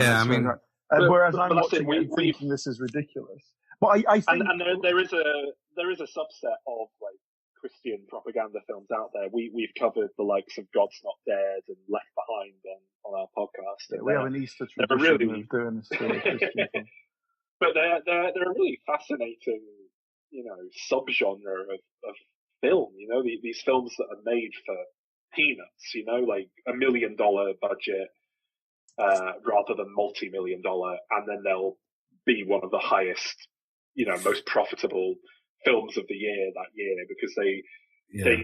Yeah, I mean, whereas I'm watching it and thinking this is ridiculous. But I think, and there is a subset of like Christian propaganda films out there. We've covered the likes of God's Not Dead and Left Behind on our podcast. Yeah, we have an Easter tradition of doing this sort of Christian film. But they're a really fascinating, subgenre of film. These films that are made for peanuts. Like $1 million budget rather than multi-million-dollar, and then they'll be one of the highest, most profitable films of the year that year because they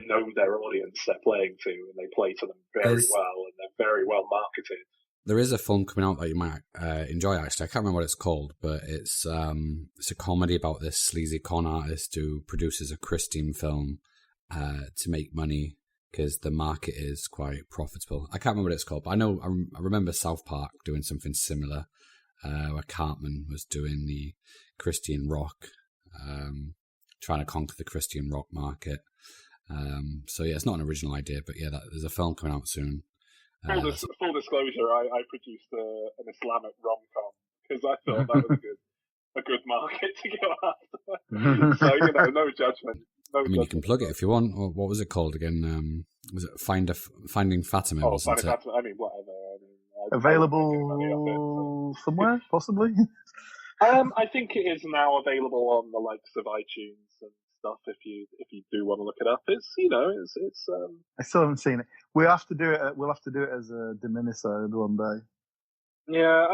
know their audience they're playing to, and they play to them very well, and they're very well marketed. There is a film coming out that you might enjoy, actually. I can't remember what it's called, but it's a comedy about this sleazy con artist who produces a Christian film to make money because the market is quite profitable. I can't remember what it's called, but I remember South Park doing something similar where Cartman was doing the Christian rock, trying to conquer the Christian rock market. So yeah, it's not an original idea, but yeah, there's a film coming out soon. Full disclosure, I produced an Islamic rom-com because I thought that was a good market to go after. So, no judgment. You can plug it if you want. Or what was it called again? Was it Finding Fatima? Wasn't Finding it? Fatima. Whatever. Available somewhere, possibly? I think it is now available on the likes of iTunes and stuff. If you do want to look it up, it's. I still haven't seen it. We'll have to do it as a Diminished one day. Yeah,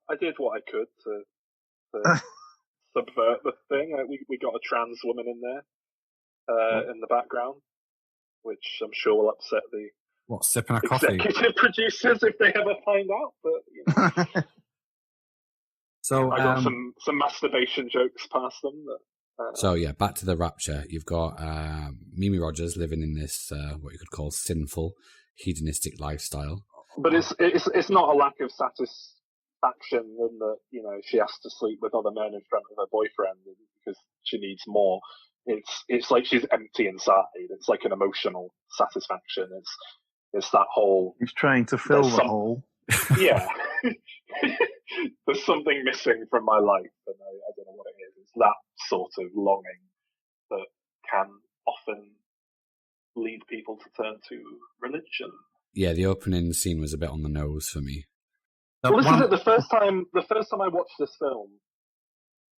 I did what I could to subvert the thing. We got a trans woman in there in the background, which I'm sure will upset the sipping a coffee executive producers if they ever find out. But so I got some masturbation jokes past them. So yeah, back to the Rapture. You've got Mimi Rodgers living in this what you could call sinful, hedonistic lifestyle. But it's not a lack of satisfaction in that she has to sleep with other men in front of her boyfriend because she needs more. It's like she's empty inside. It's like an emotional satisfaction. It's that whole. He's trying to fill the hole. Yeah. There's something missing from my life, and I don't know what it is. It's that sort of longing that can often lead people to turn to religion. Yeah, the opening scene was a bit on the nose for me. Well, this is it. The first time I watched this film,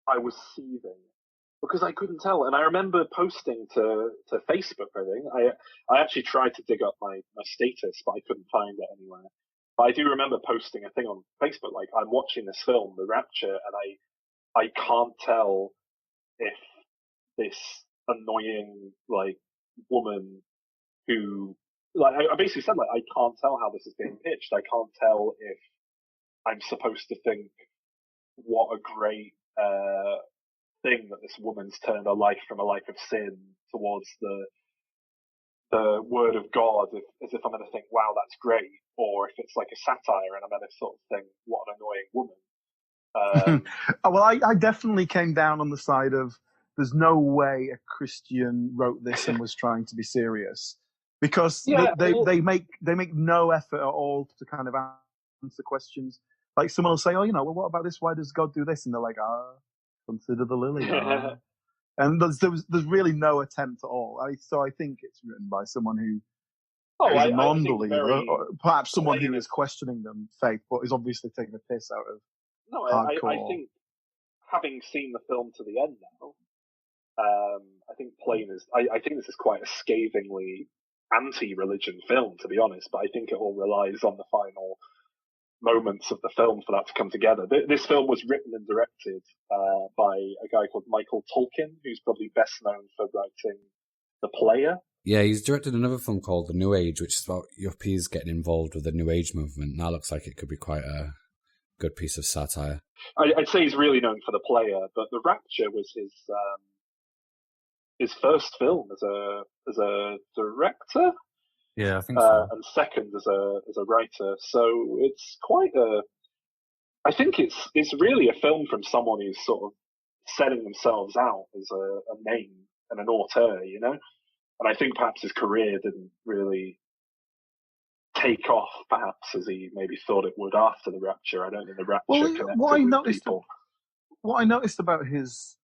I was seething because I couldn't tell, and I remember posting to Facebook. I think I actually tried to dig up my status, but I couldn't find it anywhere. But I do remember posting a thing on Facebook, like, I'm watching this film, The Rapture, and I can't tell if this annoying, woman who, I basically said, I can't tell how this is being pitched. I can't tell if I'm supposed to think what a great thing that this woman's turned her life from a life of sin towards the word of God, as if I'm going to think, wow, that's great, or if it's like a satire and I'm going to sort of think, what an annoying woman. Well, I definitely came down on the side of there's no way a Christian wrote this and was trying to be serious, because they make no effort at all to kind of answer questions. Like someone will say, well, what about this? Why does God do this? And they're like, consider the lily. And there's really no attempt at all. So I think it's written by someone who is a non-believer, or perhaps someone who is questioning them faith, but is obviously taking a piss out of. No, I think having seen the film to the end now, I think I think this is quite a scathingly anti-religion film, to be honest. But I think it all relies on the final moments of the film for that to come together. This film was written and directed by a guy called Michael Tolkien, who's probably best known for writing The Player. Yeah, he's directed another film called The New Age, which is about yuppies getting involved with the New Age movement. That looks like it could be quite a good piece of satire. I'd say he's really known for The Player, but The Rapture was his first film as a director. Yeah, I think so. And second as a writer. So it's quite I think it's really a film from someone who's sort of setting themselves out as a name and an auteur, And I think perhaps his career didn't really take off perhaps as he maybe thought it would after the Rapture. I don't think the Rapture connected with people. What I noticed about his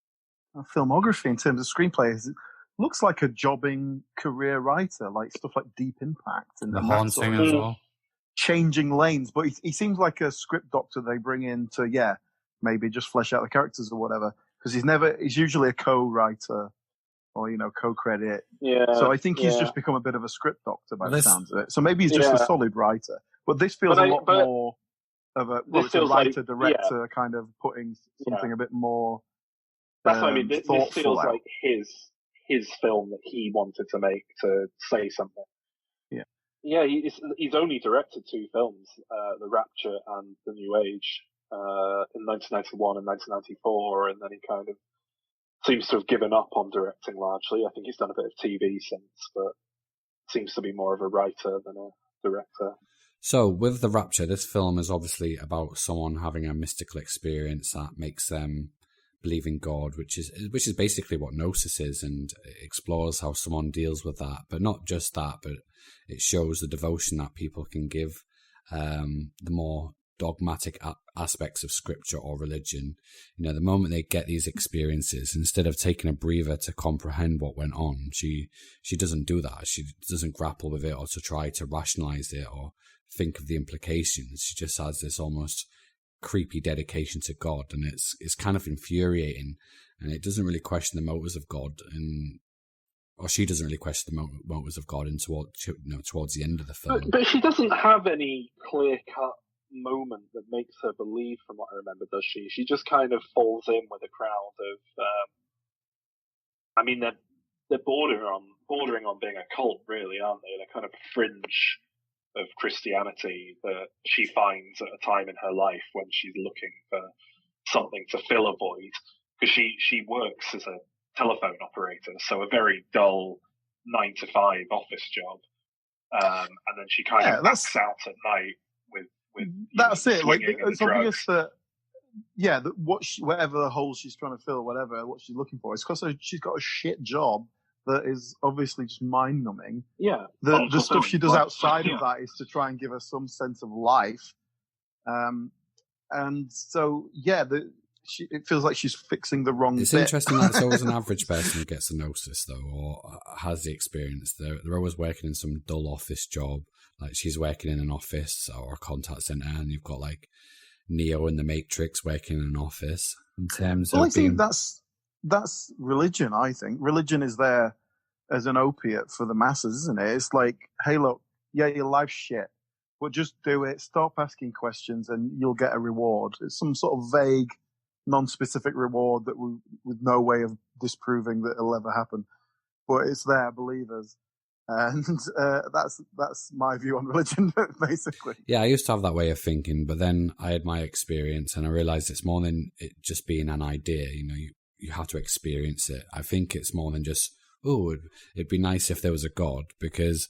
filmography in terms of screenplay is it looks like a jobbing career writer, like stuff like Deep Impact and The Haunting as well. Changing Lanes. But he seems like a script doctor they bring in to, maybe just flesh out the characters or whatever. Because he's usually a co-writer or, co-credit. Yeah. So I think he's just become a bit of a script doctor by the sounds of it. So maybe he's just a solid writer. But this feels a lot more of a writer-director kind of putting something a bit more. That's what I mean. This feels like his film that he wanted to make to say something. Yeah. Yeah, he's only directed 2 films, The Rapture and The New Age, in 1991 and 1994, and then he kind of seems to have given up on directing largely. I think he's done a bit of TV since, but seems to be more of a writer than a director. So, with The Rapture, this film is obviously about someone having a mystical experience that makes them believe in God, which is basically what Gnosis is, and it explores how someone deals with that. But not just that, but it shows the devotion that people can give the more dogmatic aspects of scripture or religion. The moment they get these experiences, instead of taking a breather to comprehend what went on, she doesn't do that. She doesn't grapple with it or to try to rationalize it or think of the implications. She just has this almost creepy dedication to God, and it's kind of infuriating, and it doesn't really question the motives of God, or she doesn't really question the motives of God towards the end of the film. But she doesn't have any clear-cut moment that makes her believe, from what I remember, does she? She just kind of falls in with a crowd of. I mean, they're bordering on being a cult, really, aren't they? They're kind of fringe of Christianity that she finds at a time in her life when she's looking for something to fill a void, because she works as a telephone operator, so a very dull 9-to-5 office job, and then she kind of backs out at night with that's it. Like, it's obvious that whatever hole she's trying to fill, what she's looking for, it's because she's got a shit job that is obviously just mind-numbing. Yeah. The stuff she does outside of that is to try and give her some sense of life. And so, it feels like she's fixing the wrong It's bit. interesting that it's always an average person who gets a gnosis, though, or has the experience. They're always working in some dull office job. Like, she's working in an office or a contact center, and you've got, like, Neo in the Matrix working in an office. In terms of that's religion, I think. Religion is there as an opiate for the masses, isn't it? It's like, hey, look, your life's shit, but just do it. Stop asking questions and you'll get a reward. It's some sort of vague, non-specific reward that with no way of disproving that it'll ever happen. But it's there, believe us. And that's my view on religion, basically. Yeah, I used to have that way of thinking, but then I had my experience and I realized it's more than it just being an idea. You have to experience it. I think it's more than just, it'd be nice if there was a God, because,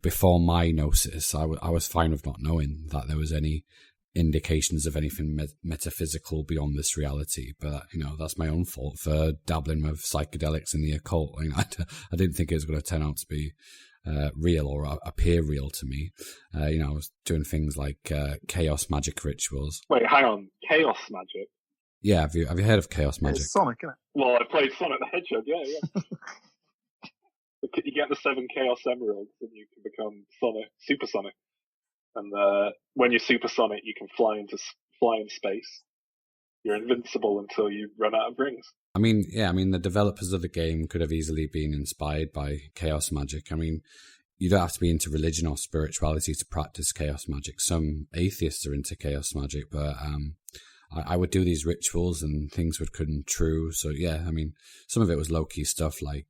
before my gnosis, I was fine with not knowing that there was any indications of anything metaphysical beyond this reality. But, that's my own fault for dabbling with psychedelics in the occult. I didn't think it was going to turn out to be real or appear real to me. I was doing things like chaos magic rituals. Wait, hang on. Chaos magic? Yeah, have you heard of chaos magic? It's Sonic, isn't it? Well, I played Sonic the Hedgehog, yeah. You get the 7 Chaos Emeralds and you can become supersonic. And when you're supersonic, you can fly in space. You're invincible until you run out of rings. The developers of the game could have easily been inspired by chaos magic. You don't have to be into religion or spirituality to practice chaos magic. Some atheists are into chaos magic, but I would do these rituals and things would come true. So some of it was low-key stuff like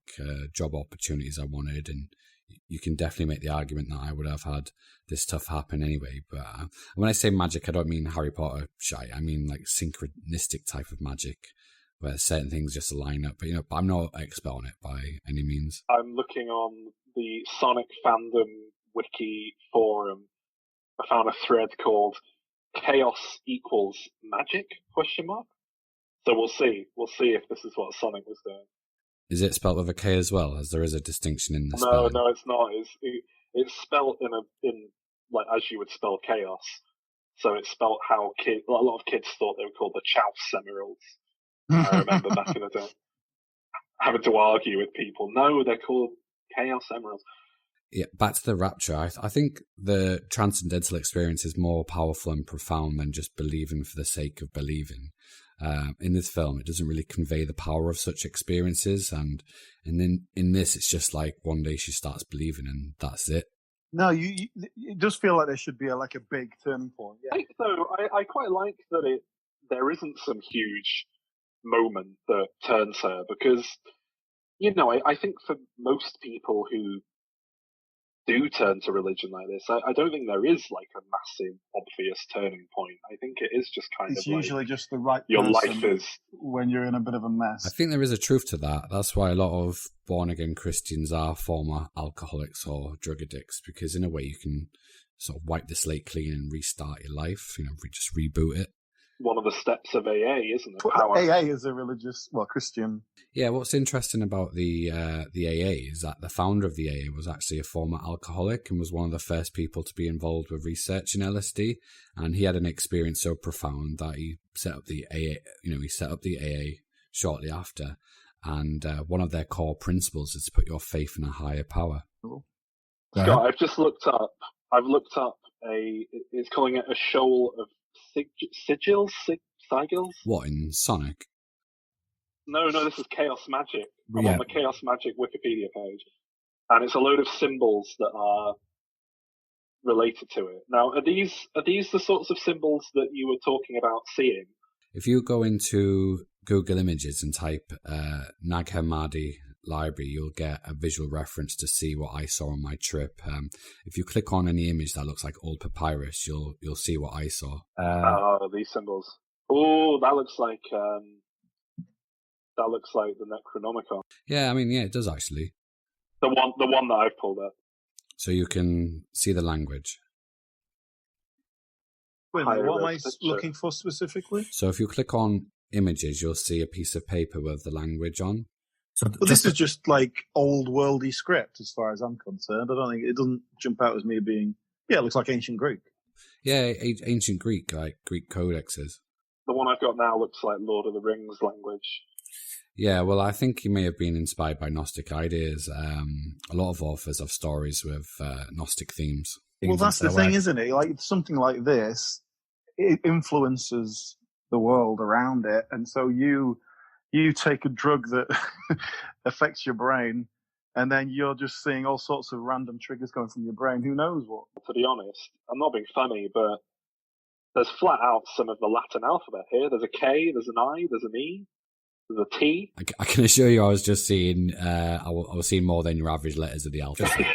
job opportunities I wanted, and you can definitely make the argument that I would have had this stuff happen anyway. But when I say magic, I don't mean Harry Potter shite. I mean like synchronistic type of magic, where certain things just line up. But I'm not an expert on it by any means. I'm looking on the Sonic fandom wiki forum. I found a thread called Chaos equals magic ? So we'll see if this is what Sonic was doing. Is it spelled with a K as well, as there is a distinction in the spelling? No, it's not. It's spelled in like as you would spell chaos. So it spelt how a lot of kids thought they were called the Chouse Emeralds. I remember back in the day having to argue with people. No, they're called Chaos Emeralds. Yeah, back to the Rapture. I think the transcendental experience is more powerful and profound than just believing for the sake of believing. In this film, it doesn't really convey the power of such experiences, and then in this, it's just like one day she starts believing, and that's it. No, it does feel like there should be a big turning point. Yeah. I quite like that there isn't some huge moment that turns her, because I think for most people who do turn to religion like this, I don't think there is like a massive obvious turning point. I think it is just kind of usually just the right your person life is when you're in a bit of a mess. I think there is a truth to that. That's why a lot of born again Christians are former alcoholics or drug addicts, because in a way you can sort of wipe the slate clean and restart your life, just reboot it. One of the steps of AA, isn't it? AA is a Christian. Yeah, what's interesting about the AA is that the founder of the AA was actually a former alcoholic and was one of the first people to be involved with researching LSD. And he had an experience so profound that he set up the AA. He set up the AA shortly after. And one of their core principles is to put your faith in a higher power. Cool. Scott, I've just looked up. It's calling it a shoal of sigils? What, in Sonic? No, this is Chaos Magic. I'm on the Chaos Magic Wikipedia page. And it's a load of symbols that are related to it. Now, are these the sorts of symbols that you were talking about seeing? If you go into Google Images and type Nag Hammadi library, you'll get a visual reference to see what I saw on my trip. If you click on any image that looks like old papyrus, you'll see what I saw. These symbols. Oh, that looks like the Necronomicon. Yeah, it does actually. The one that I've pulled up. So you can see the language. Wait a minute, what am I looking for specifically? So if you click on images, you'll see a piece of paper with the language on. So this is just like old worldy script as far as I'm concerned. I don't think it doesn't jump out as me being, it looks like ancient Greek. Yeah, ancient Greek, like Greek codexes. The one I've got now looks like Lord of the Rings language. Yeah, well, I think he may have been inspired by Gnostic ideas. A lot of authors have stories with Gnostic themes. Well, that's the thing, isn't it? Like something like this, it influences the world around it, and so you take a drug that affects your brain, and then you're just seeing all sorts of random triggers going from your brain. Who knows what? To be honest, I'm not being funny, but there's flat out some of the Latin alphabet here. There's a K, there's an I, there's an E, there's a T. I can assure you I was just seeing, I was seeing more than your average letters of the alphabet.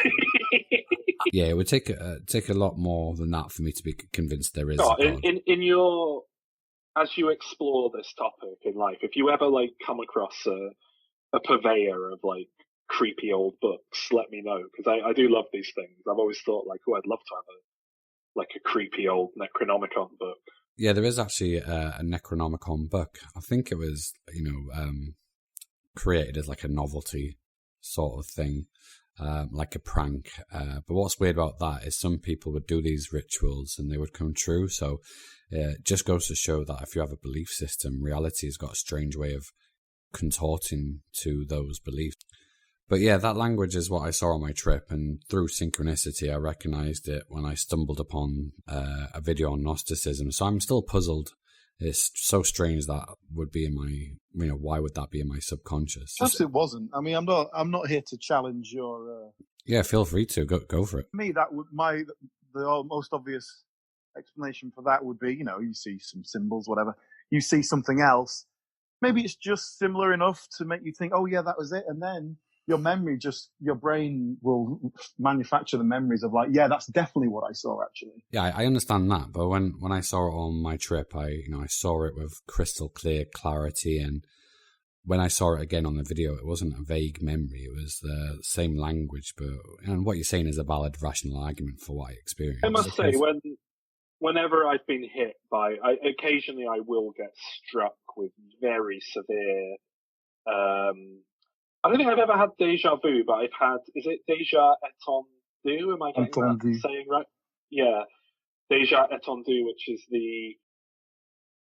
Yeah, it would take a lot more than that for me to be convinced there is a God. In your, as you explore this topic in life, if you ever come across a purveyor of creepy old books, let me know, because I do love these things. I've always thought I'd love to have a creepy old Necronomicon book. Yeah, there is actually a Necronomicon book. I think it was created as a novelty sort of thing. Like a prank. But what's weird about that is some people would do these rituals and they would come true. So it just goes to show that if you have a belief system, reality has got a strange way of contorting to those beliefs. But yeah, that language is what I saw on my trip, and through synchronicity, I recognized it when I stumbled upon a video on Gnosticism. So I'm still puzzled. It's so strange that would be in my, why would that be in my subconscious? Perhaps it wasn't. I'm not here to challenge your. Yeah, feel free to go for it. Me, that would the most obvious explanation for that would be, you see some symbols, whatever. You see something else. Maybe it's just similar enough to make you think, oh yeah, that was it, and then your brain will manufacture the memories of yeah, that's definitely what I saw actually. Yeah, I understand that, but when I saw it on my trip, I saw it with crystal clear clarity, and when I saw it again on the video, it wasn't a vague memory, it was the same language, and what you're saying is a valid rational argument for what I experienced. I must say, whenever I've been hit by, occasionally I will get struck with very severe, I don't think I've ever had deja vu, but I've had, is it deja étendue? Am I getting that saying right? Deja Étendue, which is the